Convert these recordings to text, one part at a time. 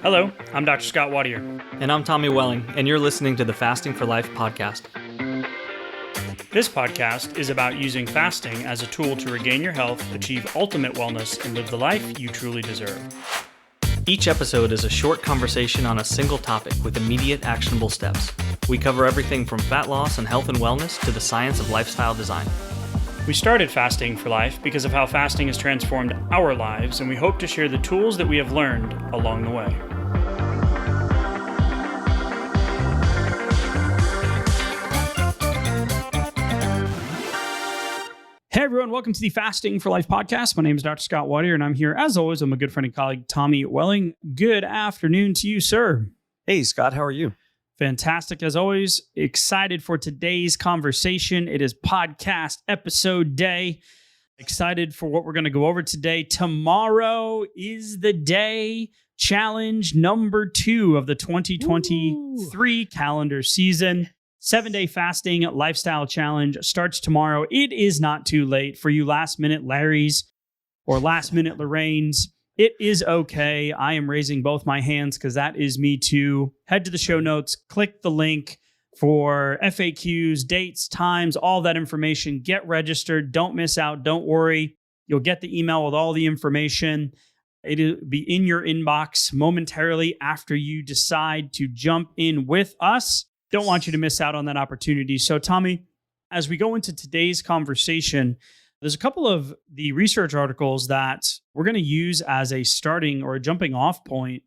Hello, I'm Dr. Scott Wadier. And I'm Tommy Welling, and you're listening to the Fasting for Life podcast. This podcast is about using fasting as a tool to regain your health, achieve ultimate wellness, and live the life you truly deserve. Each episode is a short conversation on a single topic with immediate actionable steps. We cover everything from fat loss and health and wellness to the science of lifestyle design. We started Fasting for Life because of how fasting has transformed our lives, and we hope to share the tools that we have learned along the way. Hey everyone, welcome to the Fasting for Life podcast. My name is Dr. Scott Wadier, and I'm here as always with my good friend and colleague, Tommy Welling. Good afternoon to you, sir. Hey Scott, how are you? Fantastic as always. Excited for today's conversation. It is podcast episode day. Excited for what we're going to go over today. Tomorrow is the day. Challenge number 2 of the 2023 calendar season. 7-day fasting lifestyle challenge starts tomorrow. It is not too late for you last minute Larrys or last minute Lorraines. It is okay. I am raising both my hands because that is me too. Head to the show notes, click the link for FAQs, dates, times, all that information. Get registered. Don't miss out. Don't worry. You'll get the email with all the information. It'll be in your inbox momentarily after you decide to jump in with us. Don't want you to miss out on that opportunity. So, Tommy, as we go into today's conversation, there's a couple of the research articles that we're going to use as a starting or a jumping off point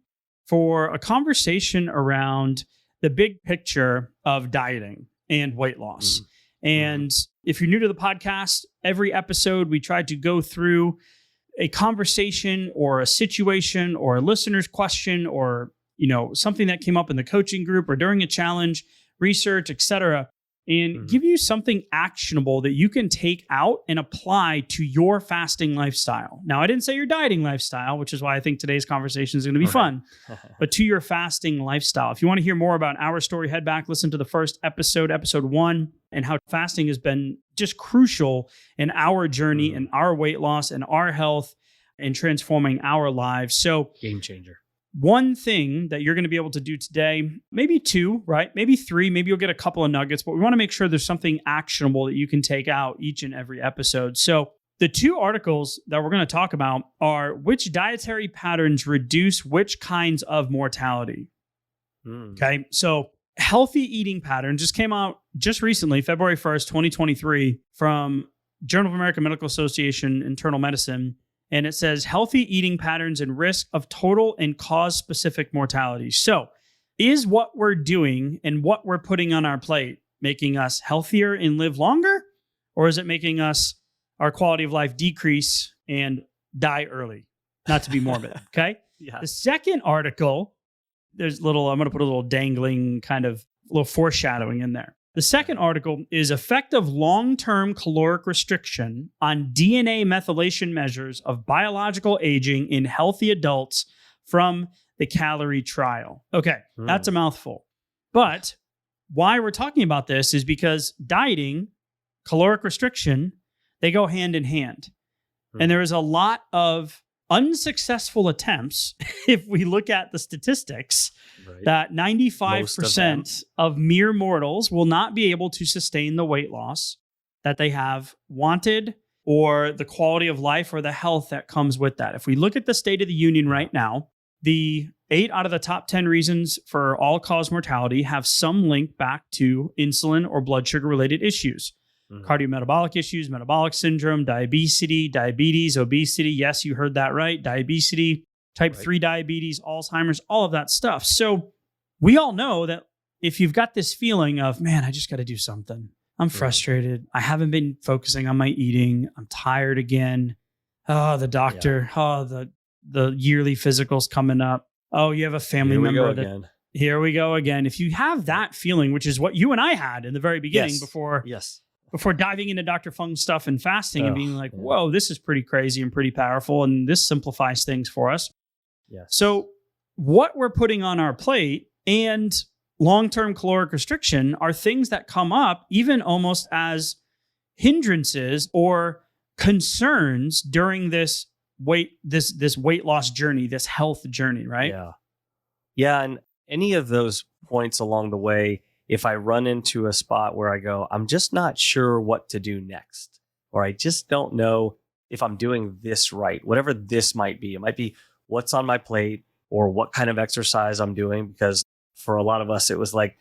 for a conversation around the big picture of dieting and weight loss. And if you're new to the podcast, every episode we try to go through a conversation or a situation or a listener's question or something that came up in the coaching group or during a challenge, research, etc., and give you something actionable that you can take out and apply to your fasting lifestyle. Now, I didn't say your dieting lifestyle, which is why I think today's conversation is going to be fun, but to your fasting lifestyle. If you want to hear more about our story, head back, listen to the first episode, episode 1, and how fasting has been just crucial in our journey and our weight loss and our health and transforming our lives. So, Game changer. One thing that you're going to be able to do today, maybe 2, right? Maybe 3, maybe you'll get a couple of nuggets, but we want to make sure there's something actionable that you can take out each and every episode. So the 2 articles that we're going to talk about are which dietary patterns reduce which kinds of mortality. Okay. So healthy eating patterns just came out just recently, February 1st, 2023 from Journal of American Medical Association, Internal Medicine. And it says healthy eating patterns and risk of total and cause-specific mortality. So is what we're doing and what we're putting on our plate making us healthier and live longer? Or is it making our quality of life decrease and die early? Not to be morbid, okay? Yeah. The second article, I'm going to put a little dangling kind of little foreshadowing in there. The second article is effect of long-term caloric restriction on DNA methylation measures of biological aging in healthy adults from the calorie trial. Okay, that's a mouthful. But why we're talking about this is because dieting, caloric restriction, they go hand in hand. And there is a lot of unsuccessful attempts, if we look at the statistics, that 95% of mere mortals will not be able to sustain the weight loss that they have wanted or the quality of life or the health that comes with that. If we look at the State of the Union right now, the 8 out of the top 10 reasons for all-cause mortality have some link back to insulin or blood sugar-related issues. Cardiometabolic issues, metabolic syndrome, diabetes, obesity. Yes, you heard that right. Diabetes, type 3 diabetes, Alzheimer's, all of that stuff. So we all know that if you've got this feeling of, man, I just got to do something. I'm frustrated. I haven't been focusing on my eating. I'm tired again. Oh, the doctor. Oh, the yearly physical's coming up. Oh, you have a family member. Here we go again. If you have that feeling, which is what you and I had in the very beginning before diving into Dr. Fung's stuff and fasting and being like, whoa, this is pretty crazy and pretty powerful. And this simplifies things for us. So what we're putting on our plate and long-term caloric restriction are things that come up even almost as hindrances or concerns during this this weight loss journey, this health journey, right? Yeah. Yeah. And any of those points along the way, if I run into a spot where I go, I'm just not sure what to do next, or I just don't know if I'm doing this right, whatever this might be. It might be what's on my plate or what kind of exercise I'm doing, because for a lot of us, it was like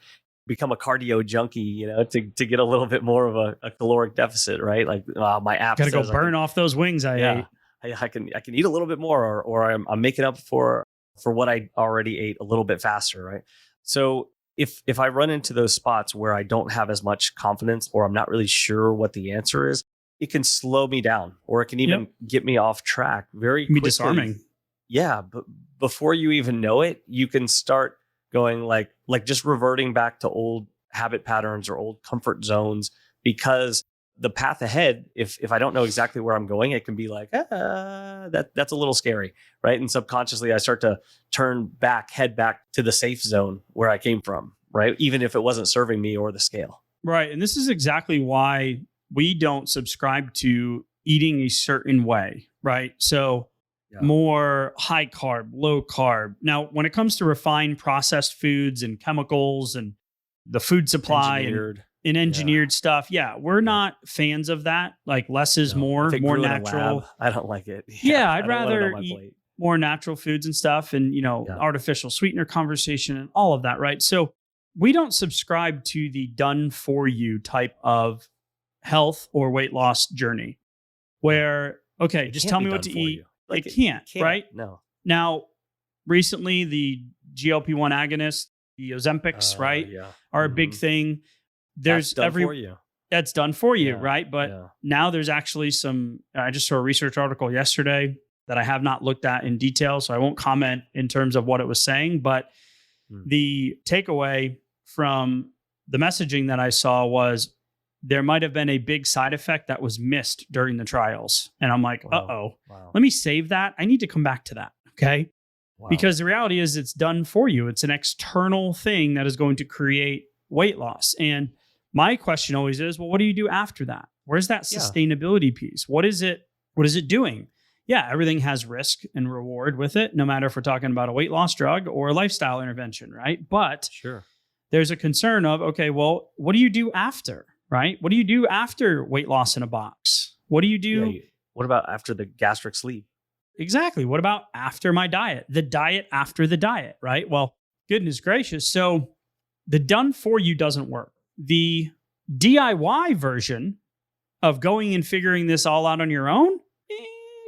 become a cardio junkie, to get a little bit more of a caloric deficit, right? Like my app Got to go says burn off those wings I ate. I can eat a little bit more, or I'm making up for what I already ate a little bit faster, right? So if I run into those spots where I don't have as much confidence, or I'm not really sure what the answer is, it can slow me down, or it can even get me off track very quickly. Disarming. Yeah, but before you even know it, you can start going like just reverting back to old habit patterns or old comfort zones, because the path ahead, if I don't know exactly where I'm going, it can be like, that's a little scary, right? And subconsciously, I start to head back to the safe zone where I came from, right? Even if it wasn't serving me or the scale. Right. And this is exactly why we don't subscribe to eating a certain way, right? So more high carb, low carb. Now, when it comes to refined processed foods and chemicals and the food supply and engineered stuff, we're not fans of that. Like less is more natural. I don't like it. I'd rather eat more natural foods and stuff, and artificial sweetener conversation and all of that, right? So we don't subscribe to the done for you type of health or weight loss journey where, okay, just tell me what to eat. Like it can't, right? No. Now, recently the GLP-1 agonists, the Ozempics, are a big thing. There's that's done for you, right? But now there's actually I just saw a research article yesterday that I have not looked at in detail, so I won't comment in terms of what it was saying. But the takeaway from the messaging that I saw was there might have been a big side effect that was missed during the trials. And I'm like, let me save that. I need to come back to that. Okay. Wow. Because the reality is it's done for you. It's an external thing that is going to create weight loss. And my question always is, well, what do you do after that? Where's that sustainability piece? What is it doing? Yeah, everything has risk and reward with it, no matter if we're talking about a weight loss drug or a lifestyle intervention, right? But there's a concern of, okay, well, what do you do after, right? What do you do after weight loss in a box? What do you do? What about after the gastric sleeve? Exactly. What about after my diet? The diet after the diet, right? Well, goodness gracious. So the done for you doesn't work. The DIY version of going and figuring this all out on your own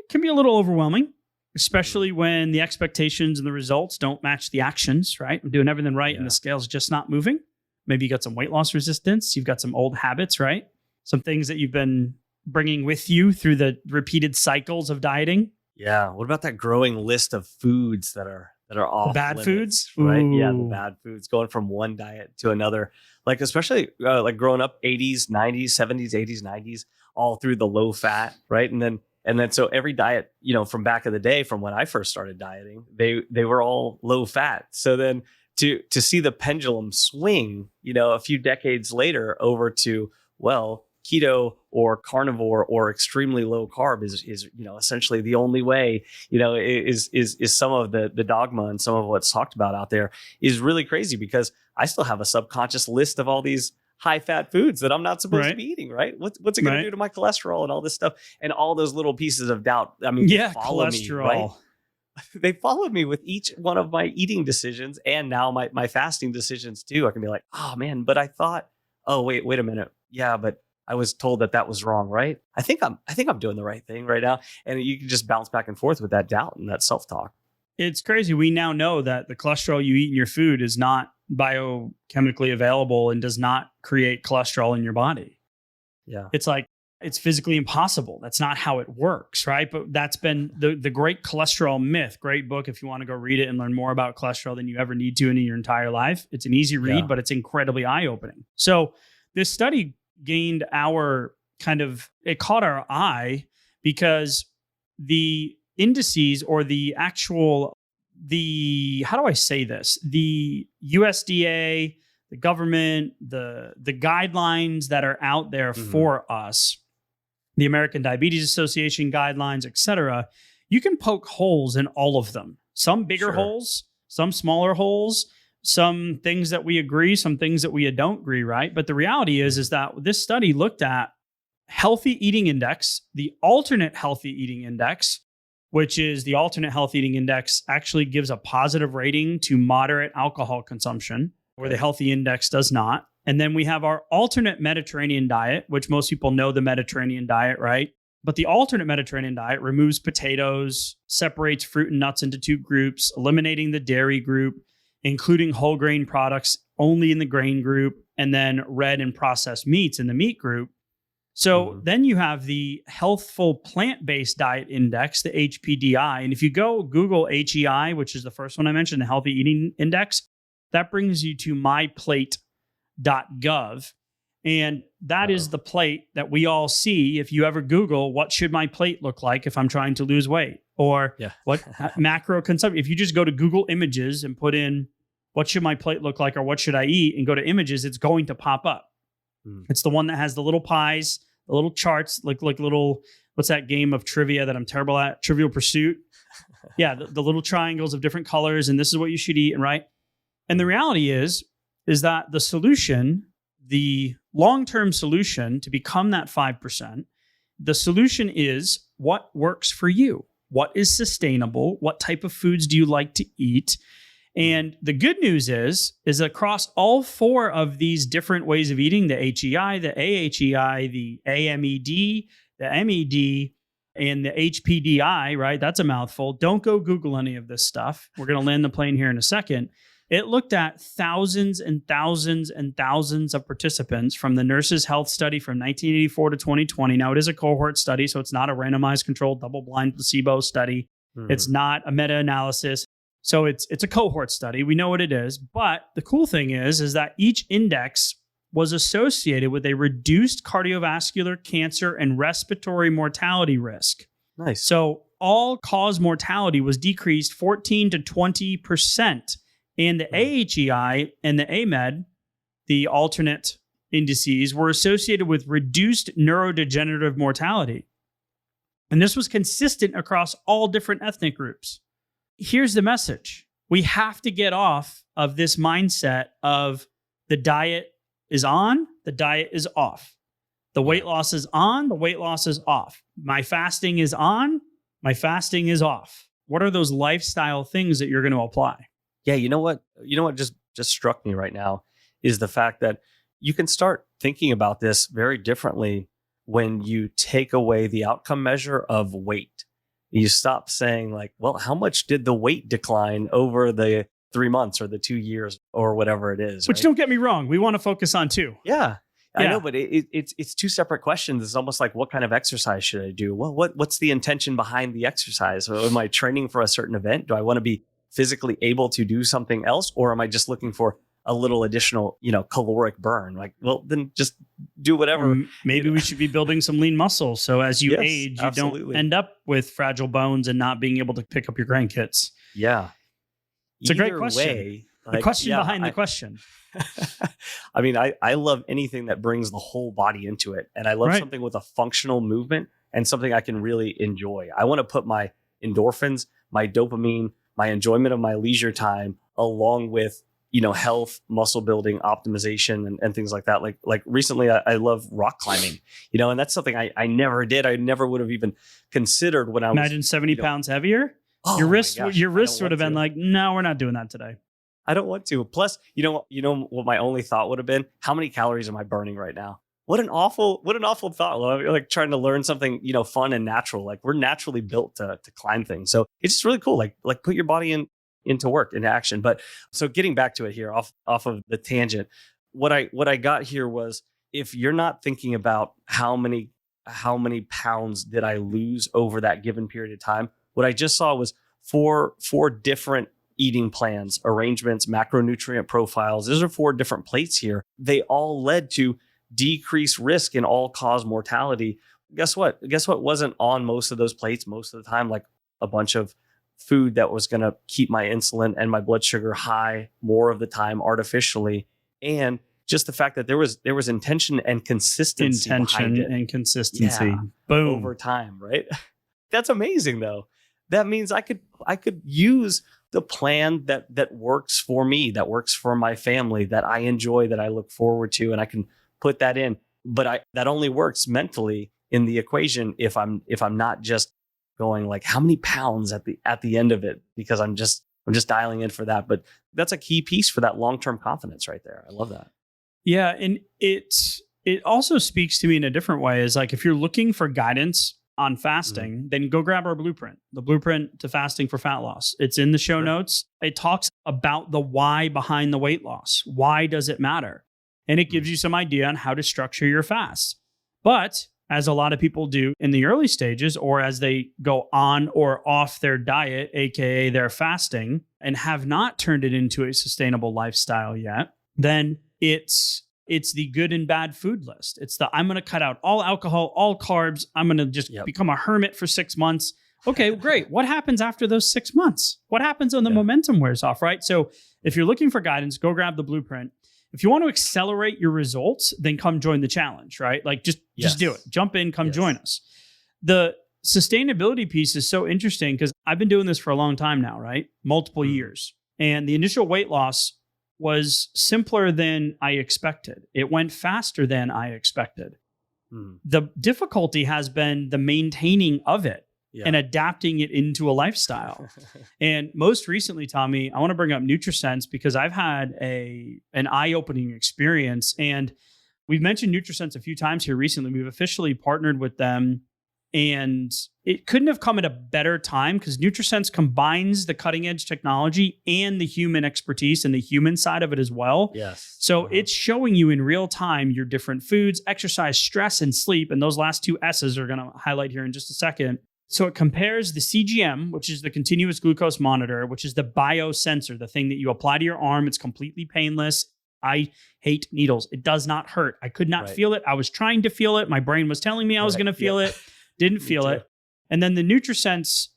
can be a little overwhelming, especially when the expectations and the results don't match the actions, right? I'm doing everything right and the scale's just not moving. Maybe you got some weight loss resistance. You've got some old habits, right? Some things that you've been bringing with you through the repeated cycles of dieting. Yeah. What about that growing list of foods that are off the bad limits, foods? Right? Ooh. Yeah, the bad foods, going from one diet to another. Like especially like growing up 80s, 90s, 70s, 80s, 90s, all through the low fat, right? And then so every diet, from back of the day, from when I first started dieting, they were all low fat. So then to see the pendulum swing, a few decades later over to, well, keto or carnivore or extremely low carb is essentially the only way, is some of the dogma and some of what's talked about out there is really crazy, because I still have a subconscious list of all these high fat foods that I'm not supposed to be eating, right? What's it going to do to my cholesterol and all this stuff and all those little pieces of doubt? I mean, follow cholesterol. Me, right? They followed me with each one of my eating decisions and now my fasting decisions too. I can be like, oh man, but I thought, oh wait a minute. Yeah, but I was told that was wrong, right? I think I'm doing the right thing right now. And you can just bounce back and forth with that doubt and that self-talk. It's crazy. We now know that the cholesterol you eat in your food is not biochemically available and does not create cholesterol in your body. Yeah. It's like, it's physically impossible. That's not how it works, right? But that's been the great cholesterol myth. Great book if you want to go read it and learn more about cholesterol than you ever need to in your entire life. It's an easy read, but it's incredibly eye-opening. So this study gained it caught our eye because the indices or the actual, how do I say this? The USDA, the government, the guidelines that are out there for us, the American Diabetes Association guidelines, et cetera, you can poke holes in all of them. Some bigger Sure. holes, some smaller holes, some things that we agree, some things that we don't agree, right? But the reality is that this study looked at healthy eating index, the alternate healthy eating index, which is the alternate healthy eating index actually gives a positive rating to moderate alcohol consumption, where the healthy index does not. And then we have our alternate Mediterranean diet, which most people know the Mediterranean diet, right? But the alternate Mediterranean diet removes potatoes, separates fruit and nuts into two groups, eliminating the dairy group, including whole grain products only in the grain group, and then red and processed meats in the meat group. So then you have the healthful plant-based diet index, the HPDI. And if you go Google HEI, which is the first one I mentioned, the healthy eating index, that brings you to myplate.gov. And that is the plate that we all see if you ever Google, what should my plate look like if I'm trying to lose weight? Or what macro consumption. If you just go to Google Images and put in, what should my plate look like or what should I eat? And go to images, it's going to pop up. It's the one that has the little pies, the little charts, like little, what's that game of trivia that I'm terrible at? Trivial Pursuit. Yeah, the little triangles of different colors, and this is what you should eat, and right? And the reality is that the solution, the long-term solution to become that 5%, the solution is what works for you. What is sustainable? What type of foods do you like to eat? And the good news is across all four of these different ways of eating, the HEI, the AHEI, the AMED, the MED, and the HPDI, right? That's a mouthful. Don't go Google any of this stuff. We're going to land the plane here in a second. It looked at thousands and thousands and thousands of participants from the Nurses' Health Study from 1984 to 2020. Now, it is a cohort study, so it's not a randomized controlled double-blind placebo study. It's not a meta-analysis. So it's a cohort study. We know what it is. But the cool thing is that each index was associated with a reduced cardiovascular, cancer, and respiratory mortality risk. Nice. So all-cause mortality was decreased 14 to 20%. And the AHEI and the AMED, the alternate indices, were associated with reduced neurodegenerative mortality. And this was consistent across all different ethnic groups. Here's the message. We have to get off of this mindset of the diet is on, the diet is off. The weight loss is on, the weight loss is off. My fasting is on, my fasting is off. What are those lifestyle things that you're going to apply? Yeah, you know what just struck me right now is the fact that you can start thinking about this very differently when you take away the outcome measure of weight. You stop saying like, well, how much did the weight decline over the 3 months or the 2 years or whatever it is? Which right? Don't get me wrong, we want to focus on two. Yeah. I know, but it's two separate questions. It's almost like, what kind of exercise should I do? Well, what's the intention behind the exercise? Am I training for a certain event? Do I want to be physically able to do something else? Or am I just looking for a little additional, caloric burn? Like, well, then just do whatever. Or maybe we should be building some lean muscle. So as you age, you don't end up with fragile bones and not being able to pick up your grandkids. Yeah. It's a great question. The question behind the question. I mean, I love anything that brings the whole body into it. And I love something with a functional movement and something I can really enjoy. I want to put my endorphins, my dopamine, my enjoyment of my leisure time, along with, health, muscle building, optimization, and things like that. Like recently, I love rock climbing, and that's something I never did. I never would have even considered when I was. Imagine 70 pounds heavier. Oh your wrists would have been like, no, we're not doing that today. I don't want to. Plus, you know what my only thought would have been? How many calories am I burning right now? What an awful thought. Well, you're like trying to learn something, fun and natural. Like we're naturally built to climb things. So it's just really cool. Like put your body into work, into action. But so getting back to it here off of the tangent, what I got here was, if you're not thinking about how many pounds did I lose over that given period of time, what I just saw was four different eating plans, arrangements, macronutrient profiles. Those are 4 different plates here. They all led to decreased risk in all-cause mortality. Guess what wasn't on most of those plates most of the time? Like a bunch of food that was going to keep my insulin and my blood sugar high more of the time artificially. And just the fact that there was intention and consistency behind it. And consistency. Yeah, Boom. over time, right? That's amazing though. that means I could use the plan that works for me, that works for my family, that I enjoy, that I look forward to, and I can put that in. But that only works mentally in the equation if I'm not just going like how many pounds at the end of it, because I'm just dialing in for that. But that's a key piece for that long-term confidence right there. I love that. Yeah, and it also speaks to me in a different way. Is like if you're looking for guidance on fasting, then go grab our blueprint, the blueprint to fasting for fat loss. It's in the show notes. It talks about the why behind the weight loss. Why does it matter? And it gives you some idea on how to structure your fast. But as a lot of people do in the early stages, or as they go on or off their diet, AKA their fasting, and have not turned it into a sustainable lifestyle yet, then it's the good and bad food list. It's I'm going to cut out all alcohol, all carbs. I'm going to just become a hermit for 6 months. Okay, great. What happens after those 6 months? What happens when the momentum wears off, right? So if you're looking for guidance, go grab the blueprint. If you want to accelerate your results, then come join the challenge, right? Like just do it. Jump in, come join us. The sustainability piece is so interesting because I've been doing this for a long time now, right? Multiple years. And the initial weight loss was simpler than I expected. It went faster than I expected. The difficulty has been the maintaining of it and adapting it into a lifestyle. And most recently, Tommy, I want to bring up NutriSense because I've had an eye-opening experience. And we've mentioned NutriSense a few times here recently. We've officially partnered with them. And it couldn't have come at a better time because NutriSense combines the cutting edge technology and the human expertise and the human side of it as well. Yes. So it's showing you in real time your different foods, exercise, stress, and sleep. And those last two S's are going to highlight here in just a second. So it compares the CGM, which is the continuous glucose monitor, which is the biosensor, the thing that you apply to your arm. It's completely painless. I hate needles. It does not hurt. I could not feel it. I was trying to feel it. My brain was telling me I was going to feel it. Didn't feel it. And then the NutriSense,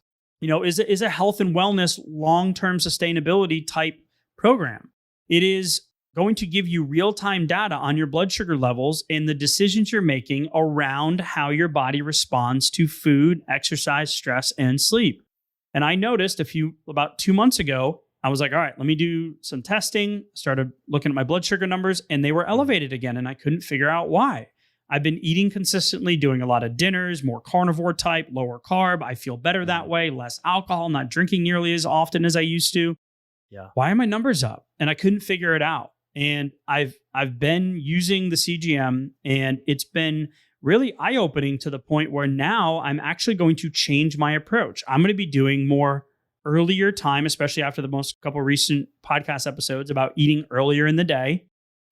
is a health and wellness long-term sustainability type program. It is going to give you real-time data on your blood sugar levels and the decisions you're making around how your body responds to food, exercise, stress, and sleep. And I noticed about 2 months ago, I was like, all right, let me do some testing. Started looking at my blood sugar numbers and they were elevated again. And I couldn't figure out why. I've been eating consistently, doing a lot of dinners, more carnivore type, lower carb. I feel better that way, less alcohol, not drinking nearly as often as I used to. Yeah. Why are my numbers up? And I couldn't figure it out. And I've been using the CGM and it's been really eye-opening to the point where now I'm actually going to change my approach. I'm going to be doing more earlier time, especially after the most couple recent podcast episodes about eating earlier in the day.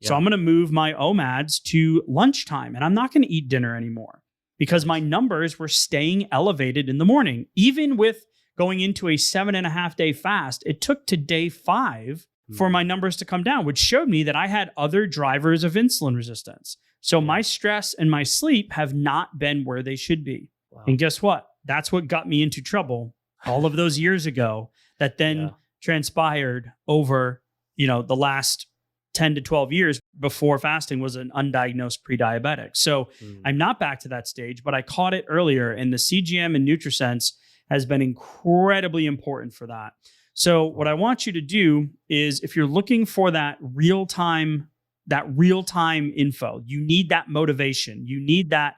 So I'm going to move my OMADs to lunchtime and I'm not going to eat dinner anymore because my numbers were staying elevated in the morning. Even with going into a 7.5 day fast, it took to day 5 for my numbers to come down, which showed me that I had other drivers of insulin resistance. So my stress and my sleep have not been where they should be. Wow. And guess what? That's what got me into trouble all of those years ago that then transpired over, the last 10 to 12 years before fasting was an undiagnosed pre-diabetic. So I'm not back to that stage, but I caught it earlier and the CGM and NutriSense has been incredibly important for that. So what I want you to do is if you're looking for that real-time info, you need that motivation, you need that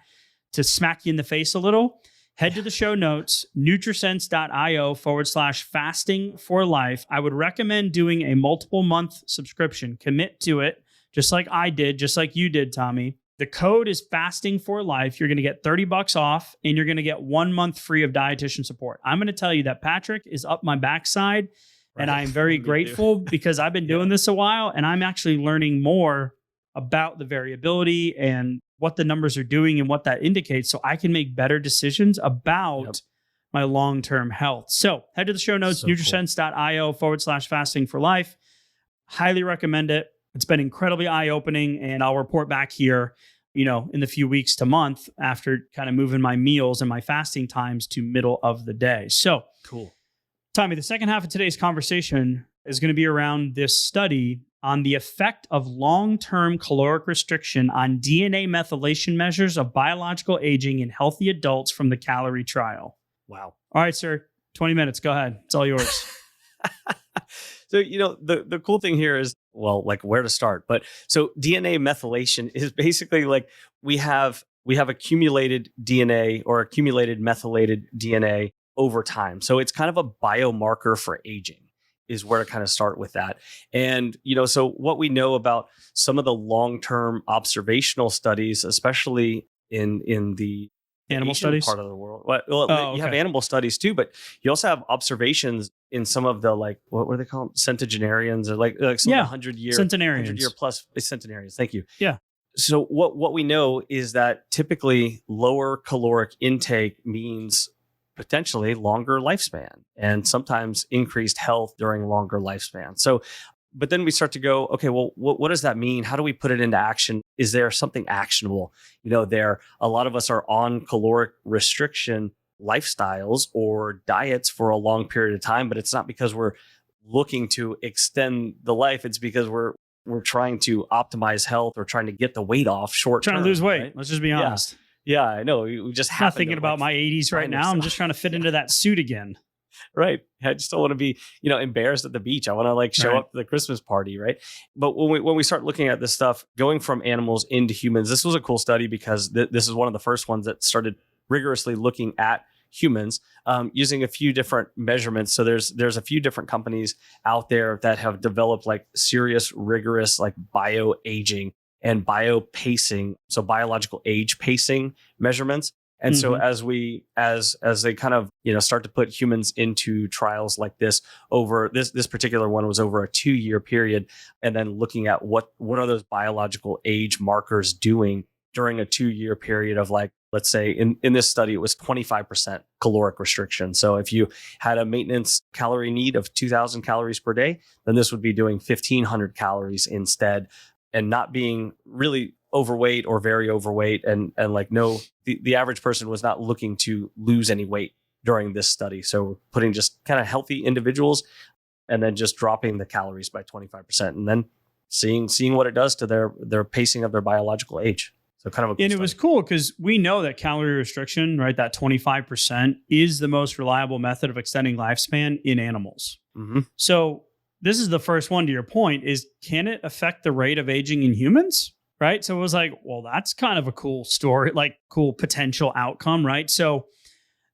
to smack you in the face a little, head to the show notes, nutrisense.io/fasting for life. I would recommend doing a multiple month subscription. Commit to it, just like I did, just like you did, Tommy. The code is fasting for life. You're going to get $30 off and you're going to get 1 month free of dietitian support. I'm going to tell you that Patrick is up my backside and I'm very grateful because I've been doing this a while and I'm actually learning more about the variability and what the numbers are doing and what that indicates so I can make better decisions about my long-term health. So head to the show notes, nutrisense.io/fasting for life. Highly recommend it. It's been incredibly eye-opening and I'll report back here, in the few weeks to month after kind of moving my meals and my fasting times to middle of the day. So cool. Tommy, the second half of today's conversation is going to be around this study on the effect of long-term caloric restriction on DNA methylation measures of biological aging in healthy adults from the calorie trial. Wow. All right, sir. 20 minutes. Go ahead. It's all yours. So, the cool thing here is, well, like where to start. But so DNA methylation is basically like we have accumulated DNA or accumulated methylated DNA over time. So it's kind of a biomarker for aging is where to kind of start with that. And, so what we know about some of the long-term observational studies, especially in the Animal Asian studies part of the world. Well, you have animal studies too, but you also have observations in some of the like what were they called? Centenarians or like some 100-year plus centenarians. Thank you. Yeah. So what we know is that typically lower caloric intake means potentially longer lifespan and sometimes increased health during longer lifespan. So but then we start to go, okay, well, what does that mean? How do we put it into action? Is there something actionable? A lot of us are on caloric restriction lifestyles or diets for a long period of time, but it's not because we're looking to extend the life. It's because we're trying to optimize health or trying to get the weight off short term. Trying to lose weight. Right? Let's just be honest. Yeah, I know. We just I'm not thinking about my 80s right now. I'm just trying to fit into that suit again. Right. I just don't want to be, embarrassed at the beach. I want to show up to the Christmas party. Right. But when we start looking at this stuff, going from animals into humans, this was a cool study because this is one of the first ones that started rigorously looking at humans using a few different measurements. So there's a few different companies out there that have developed serious, rigorous, bioaging and biopacing. So biological age pacing measurements. And so as they kind of, start to put humans into trials like this over this particular one was over a 2-year period. And then looking at what are those biological age markers doing during a 2-year period of let's say in this study, it was 25% caloric restriction. So if you had a maintenance calorie need of 2,000 calories per day, then this would be doing 1,500 calories instead and not being really overweight or very overweight. And the average person was not looking to lose any weight during this study. So we're putting just kind of healthy individuals and then just dropping the calories by 25% and then seeing what it does to their pacing of their biological age. So kind of a cool study. It was cool because we know that calorie restriction, right, that 25% is the most reliable method of extending lifespan in animals. Mm-hmm. So this is the first one to your point is, can it affect the rate of aging in humans? Right. So it was like, well, that's kind of a cool story, cool potential outcome. Right. So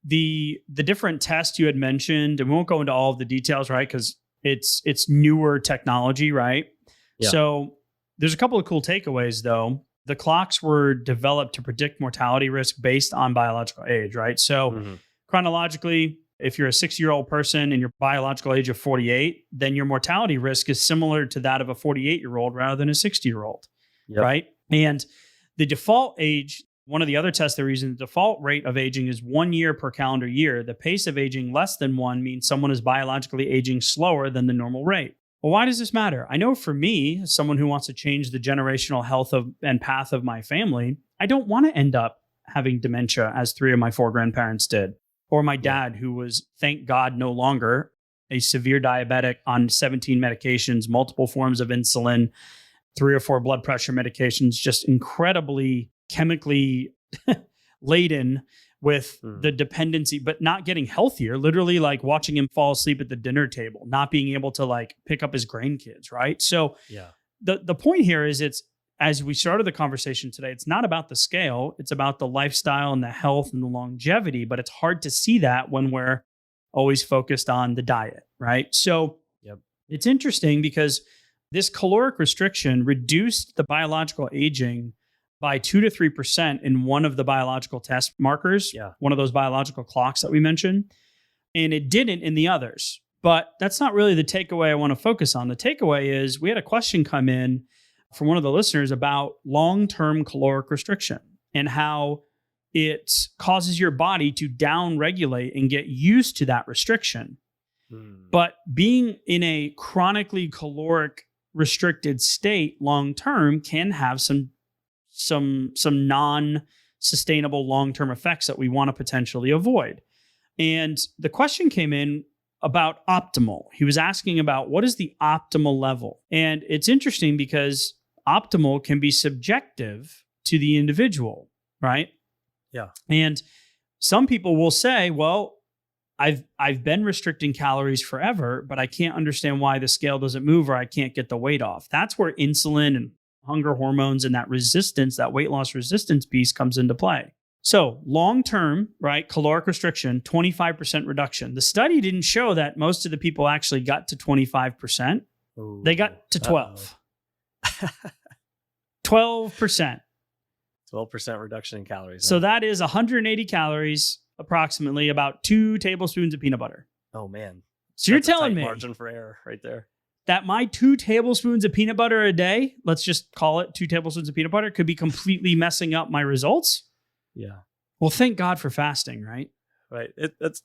the different tests you had mentioned, and we won't go into all of the details, right? Because it's newer technology. Right. Yeah. So there's a couple of cool takeaways, though. The clocks were developed to predict mortality risk based on biological age. Right. So chronologically, if you're a 6-year-old person and your biological age of 48, then your mortality risk is similar to that of a 48-year-old rather than a 60-year-old. Yep. Right. And the default age, one of the other tests they're using, the default rate of aging is 1 year per calendar year. The pace of aging less than 1 means someone is biologically aging slower than the normal rate. Well, why does this matter? I know for me, as someone who wants to change the generational health and path of my family, I don't want to end up having dementia as 3 of my 4 grandparents did, or my dad, who was, thank God, no longer a severe diabetic on 17 medications, multiple forms of insulin, 3 or 4 blood pressure medications, just incredibly chemically laden with the dependency, but not getting healthier, literally watching him fall asleep at the dinner table, not being able to pick up his grandkids. Right. So the point here is as we started the conversation today, it's not about the scale. It's about the lifestyle and the health and the longevity, but it's hard to see that when we're always focused on the diet. Right. So it's interesting because this caloric restriction reduced the biological aging by 2 to 3% in one of the biological test markers, one of those biological clocks that we mentioned, and it didn't in the others. But that's not really the takeaway I want to focus on. The takeaway is we had a question come in from one of the listeners about long-term caloric restriction and how it causes your body to down-regulate and get used to that restriction. But being in a chronically caloric restricted state long term can have some non-sustainable long-term effects that we want to potentially avoid. And the question came in about optimal. He was asking about what is the optimal level? And it's interesting because optimal can be subjective to the individual, right? Yeah. And some people will say, well, I've been restricting calories forever, but I can't understand why the scale doesn't move or I can't get the weight off. That's where insulin and hunger hormones and that resistance, that weight loss resistance piece comes into play. So long term, right, caloric restriction, 25% reduction. The study didn't show that most of the people actually got to 25%. Ooh, they got to 12. 12%. 12% reduction in calories. So that is 180 calories, approximately about 2 tablespoons of peanut butter. Oh man. So That's you're a telling tight me margin for error right there. that my 2 tablespoons of peanut butter a day, let's just call it 2 tablespoons of peanut butter, could be completely messing up my results? Yeah. Well, thank God for fasting, right? Right.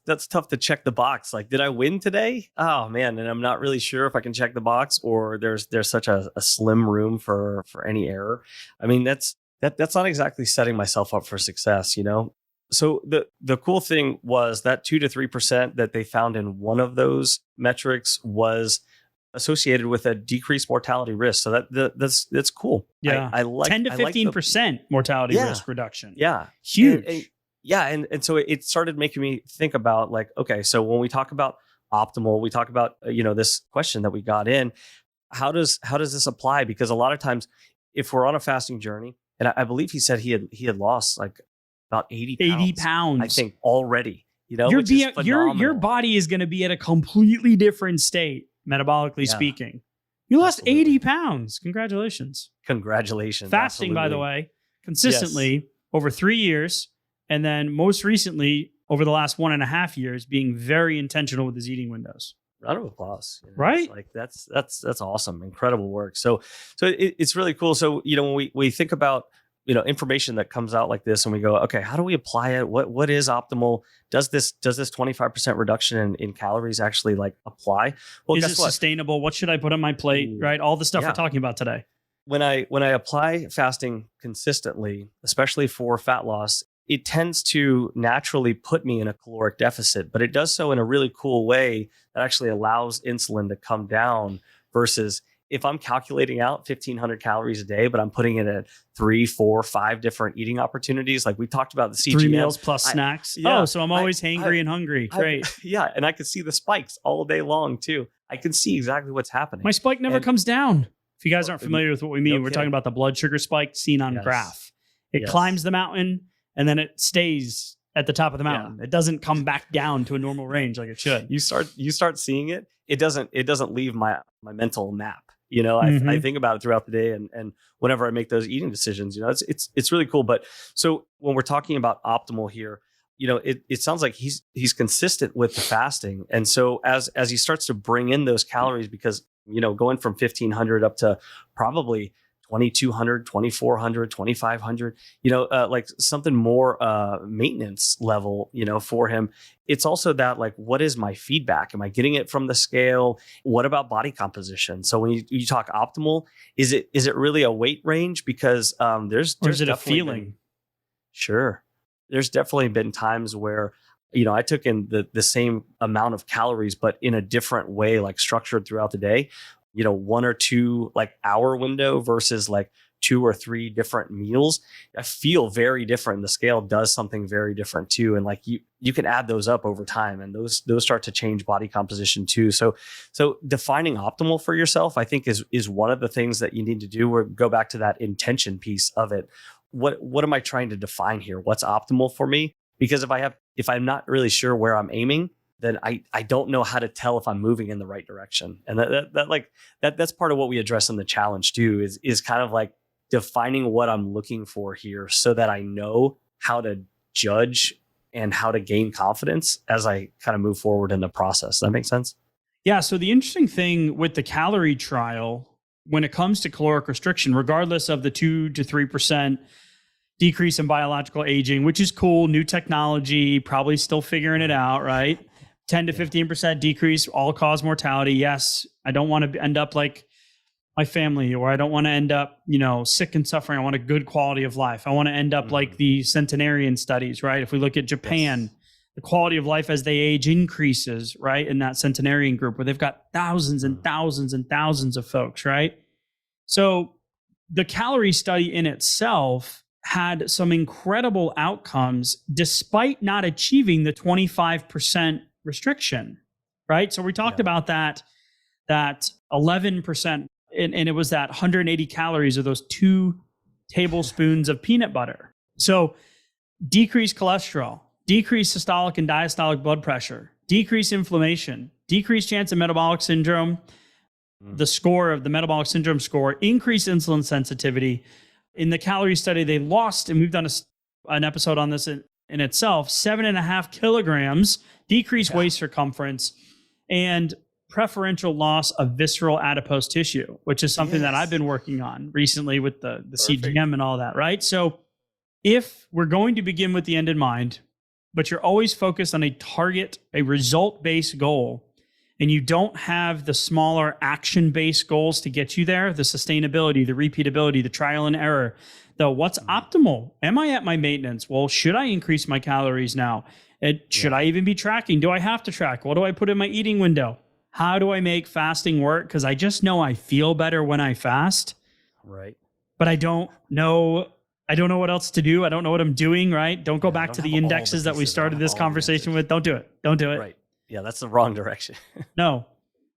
That's tough to check the box. Like, did I win today? Oh man. And I'm not really sure if I can check the box, or there's such a slim room for any error. I mean, that's not exactly setting myself up for success, you know? So the cool thing was that 2 to 3% that they found in one of those metrics was associated with a decreased mortality risk. So that's cool. Yeah. I like 10 to 15% mortality risk reduction. Yeah. Huge. And so it started making me think about, like, okay, so when we talk about optimal, we talk about, this question that we got in, how does this apply? Because a lot of times if we're on a fasting journey, and I believe he said he had lost like about 80 pounds, I think, already, which is phenomenal. Your body is going to be at a completely different state, metabolically speaking. You lost 80 pounds. Congratulations. Congratulations. Fasting, by the way, consistently over 3 years. And then most recently, over the last 1.5 years, being very intentional with his eating windows. Round of applause. Right? Like that's awesome. Incredible work. So it's really cool. So, when we think about, information that comes out like this and we go, okay, how do we apply it? What is optimal? Does this 25% reduction in calories actually like apply? Well, is guess it what? sustainable? What should I put on my plate? Right? All the stuff we're talking about today. When I apply fasting consistently, especially for fat loss, it tends to naturally put me in a caloric deficit, but it does so in a really cool way that actually allows insulin to come down, versus if I'm calculating out 1,500 calories a day, but I'm putting it at 3, 4, 5 different eating opportunities. Like we talked about the CGM. 3 meals plus snacks. So I'm always hangry and hungry. Great. And I can see the spikes all day long too. I can see exactly what's happening. My spike never comes down. If you guys aren't familiar with what we mean, we're talking about the blood sugar spike seen on graph. It climbs the mountain, and then it stays at the top of the mountain. It doesn't come back down to a normal range like it should. You start seeing it. It doesn't leave my mental map. I think about it throughout the day, and whenever I make those eating decisions, it's really cool. But so when we're talking about optimal here, it sounds like he's consistent with the fasting, and so as he starts to bring in those calories, because going from 1,500 up to probably 2,200, 2,400, 2,500, like something more maintenance level, for him. It's also that, like, what is my feedback? Am I getting it from the scale? What about body composition? So when you talk optimal, is it really a weight range? Because there's is it a feeling? Sure. There's definitely been times where, I took in the same amount of calories, but in a different way, like structured throughout the day. 1 or 2 like hour window versus like 2 or 3 different meals, I feel very different. The scale does something very different too. And like you can add those up over time, and those start to change body composition too. So defining optimal for yourself, I think is one of the things that you need to do, or go back to that intention piece of it. What am I trying to define here? What's optimal for me? Because if I'm not really sure where I'm aiming, then I don't know how to tell if I'm moving in the right direction. And that's part of what we address in the challenge too, is kind of like defining what I'm looking for here, so that I know how to judge and how to gain confidence as I kind of move forward in the process. Does that make sense? Yeah. So the interesting thing with the calorie trial, when it comes to caloric restriction, regardless of the 2 to 3% decrease in biological aging, which is cool, new technology, probably still figuring it out, right? 10 to 15% decrease, all-cause mortality. Yes, I don't want to end up like my family, or I don't want to end up, sick and suffering. I want a good quality of life. I want to end up like the centenarian studies, right? If we look at Japan, the quality of life as they age increases, right? In that centenarian group, where they've got thousands and thousands and thousands of folks, right? So the calorie study in itself had some incredible outcomes, despite not achieving the 25% restriction, right? So we talked about that 11%, and it was that 180 calories of those 2 tablespoons of peanut butter. So decrease cholesterol, decrease systolic and diastolic blood pressure, decrease inflammation, decrease chance of metabolic syndrome, the score of the metabolic syndrome score, increase insulin sensitivity. In the calorie study, they lost, and we've done an episode on this in itself, 7.5 kilograms, decreased waist circumference, and preferential loss of visceral adipose tissue, which is something that I've been working on recently with the CGM and all that, right? So if we're going to begin with the end in mind, but you're always focused on a target, a result-based goal, and you don't have the smaller action-based goals to get you there, the sustainability, the repeatability, the trial and error, the what's optimal? Am I at my maintenance? Well, should I increase my calories now? Should I even be tracking? Do I have to track? What do I put in my eating window? How do I make fasting work? Because I just know I feel better when I fast. Right. But I don't know what else to do. I don't know what I'm doing, right? Don't go back to the indexes that we started this conversation with. Don't do it. Don't do it. Right. Yeah, that's the wrong direction. No,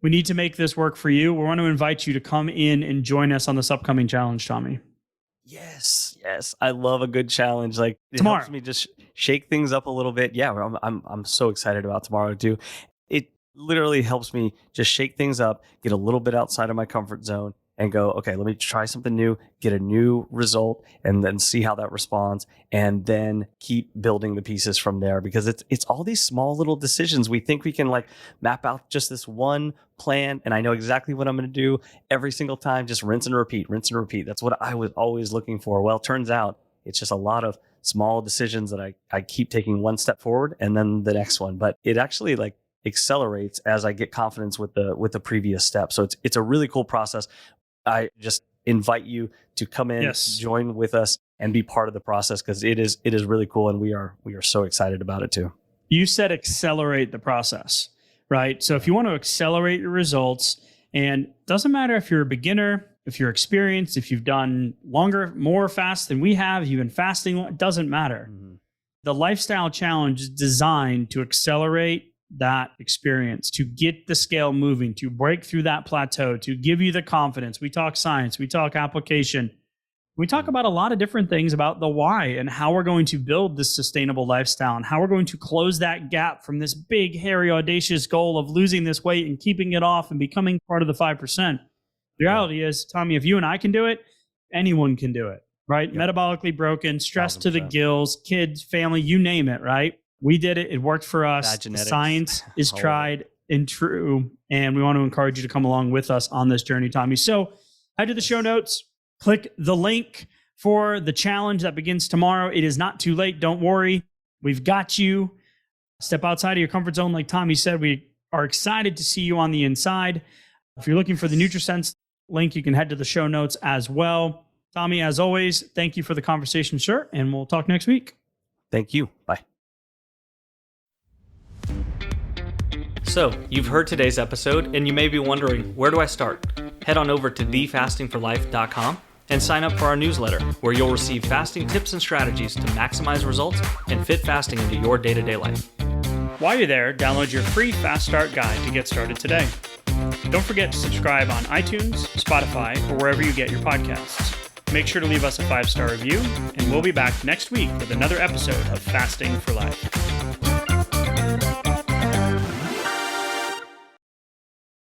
we need to make this work for you. We want to invite you to come in and join us on this upcoming challenge, Tommy. Yes. I love a good challenge. Like it Tomorrow. helps me just shake things up a little bit. Yeah, I'm so excited about tomorrow too. It literally helps me just shake things up, get a little bit outside of my comfort zone, and go, okay, let me try something new, get a new result, and then see how that responds, and then keep building the pieces from there. Because it's all these small little decisions. We think we can like map out just this one plan, and I know exactly what I'm going to do every single time, just rinse and repeat. That's what I was always looking for. Well, it turns out it's just a lot of small decisions that I keep taking one step forward and then the next one. But it actually like accelerates as I get confidence with the previous step. So it's a really cool process. I just invite you to come in, join with us, and be part of the process because it is really cool, and we are so excited about it too. You said accelerate the process, right? So if you want to accelerate your results, and it doesn't matter if you're a beginner, if you're experienced, if you've done more fast than we have, you've been fasting, it doesn't matter. Mm-hmm. The lifestyle challenge is designed to accelerate that experience, to get the scale moving, to break through that plateau, to give you the confidence. We talk science, we talk application. We talk about a lot of different things about the why and how we're going to build this sustainable lifestyle and how we're going to close that gap from this big, hairy, audacious goal of losing this weight and keeping it off and becoming part of the 5%. The reality is, Tommy, if you and I can do it, anyone can do it, right? Yep. Metabolically broken, stressed 100%. To the gills, kids, family, you name it, right? We did it. It worked for us. The science is tried and true. And we want to encourage you to come along with us on this journey, Tommy. So head to the show notes, click the link for the challenge that begins tomorrow. It is not too late. Don't worry. We've got you. Step outside of your comfort zone. Like Tommy said, we are excited to see you on the inside. If you're looking for the NutriSense link, you can head to the show notes as well. Tommy, as always, thank you for the conversation, sir. And we'll talk next week. Thank you. Bye. So, you've heard today's episode, and you may be wondering, where do I start? Head on over to thefastingforlife.com and sign up for our newsletter, where you'll receive fasting tips and strategies to maximize results and fit fasting into your day-to-day life. While you're there, download your free Fast Start guide to get started today. Don't forget to subscribe on iTunes, Spotify, or wherever you get your podcasts. Make sure to leave us a 5-star review, and we'll be back next week with another episode of Fasting for Life.